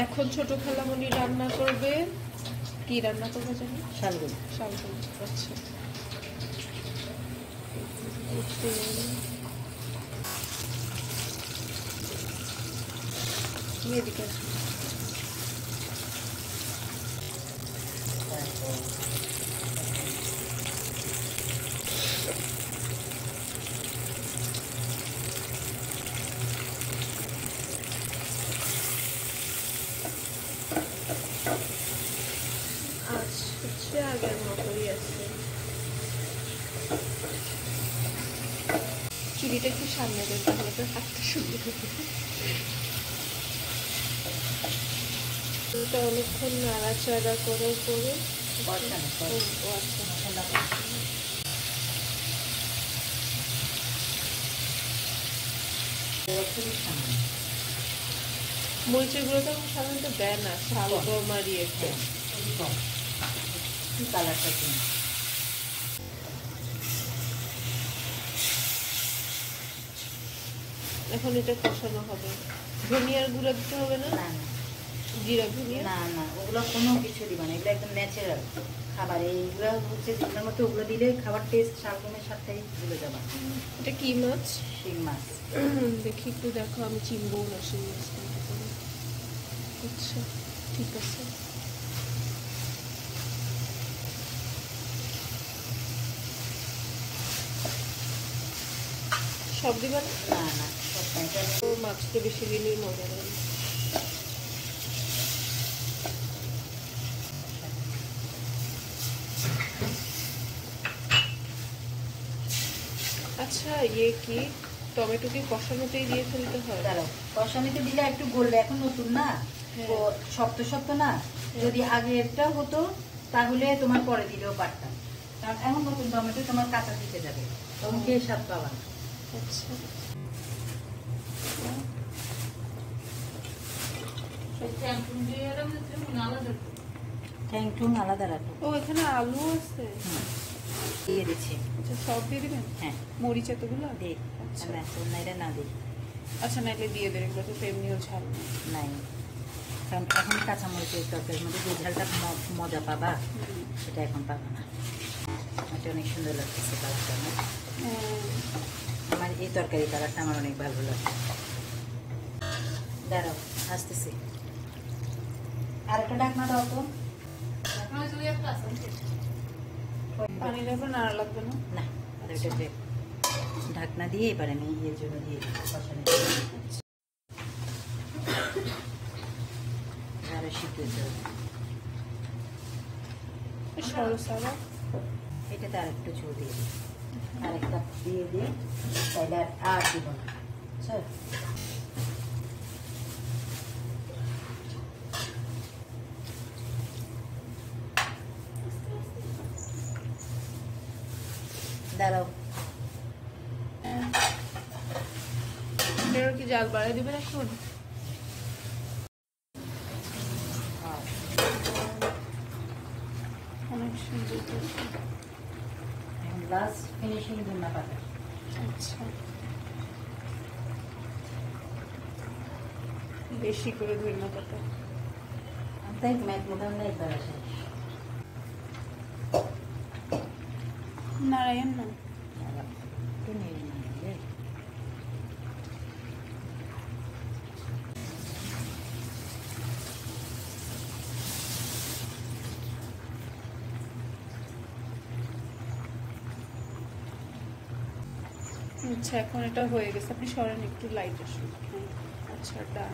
এখন ছোট খালামণি রান্না করবে। কি রান্না করবে জানি? শালগম। শালগম। আচ্ছা, এদিকে আসো। আগের মতোই আছে। চুড়িটা একটু সামনে দেন, তাহলে তো হাতটা সুবিধা হবে। অনেকক্ষণ নাড়াচাড়া করে করে মরিচের গুঁড়ো তো সাধারণত দেয় না, শালগম আর ইয়েতে কালারটা কিনে। এখন এটা কষানো হবে। ধনিয়ার গুঁড়া দিতে হবে না? না না, জিরা ধনিয়া না না, ওগুলো কোনো কিছু দিবা না, এগুলো একদম ন্যাচারাল খাবার। এইগুলো হচ্ছে যেগুলোর মধ্যে ওগুলো দিলে খাবার টেস্ট শালগমের সাথেই ভুলে যাবা। এটা কি মাছ? শিং মাছ। দেখি একটু দেখো, আমি চিনবো না শিং মাছ। আচ্ছা ঠিক আছে। সব দিবা না? না না, সব মাছটা বেশি দিলেই মজা লাগে। আচ্ছা, ইয়ে কি টমেটো কি কষানোতেই দিয়ে ফেলতে হয়? দাঁড়াও, কষানোতে দিলে একটু গলবে, এখন নতুন না, শক্ত শক্ত না। যদি আগে এটা হতো তাহলে তোমার পরে দিলেও পারতাম, কারণ এখন নতুন টমেটো তোমার কাঁচা দিতে যাবে, তখন খেয়ে স্বাদ পাবা না। আচ্ছা, ঠ্যাং টুং আলাদা রাখো। ও এখানে আলু আছে, দিয়ে দিচ্ছি। আচ্ছা সব দিয়ে দিবেন? হ্যাঁ, মরিচ এতগুলো দিই। নাইলে না দিই। আচ্ছা, নাইলে দিয়ে দেবেন, এগুলো তো এমনিও ঝাল নাই, কারণ এখন কাঁচামরিচের তরকারির মধ্যে যে ঝালটা মজা পাবা সেটা এখন পাবা না। এটা অনেক সুন্দর লাগতেছে কালারটা না? আমার এই তরকারি কালারটা আমার অনেক ভালো লাগে। দাঁড়াও, আসতেছি। আর একটা ঢাকনা দাও তো। পানি লাগবে না? আর লাগবে না? না, ঢাকনা দিয়ে এবার আমি এর জন্য দিয়ে দিই কষানো। আরো শিখতে হবে। এটাতে আর একটু ঝোল দিয়ে দিই, আর একটা দিয়ে দিই, তাহলে আর দিব না। দাঁড়াও, কি জাল বাড়াই দিবেন এখন? অনেক সুন্দর। লাস্ট ফিনিশিং ধনিয়া পাতা। আচ্ছা, বেশি করে ধনিয়া পাতা। তাই ম্যাকমোদাম না একবার আসে নারায়ণ না একটু নেড়ে নিয়ে আচ্ছা, এখন এটা হয়ে গেছে, আপনি সরেন একটু, লাইট আসুন। আচ্ছা, ডান।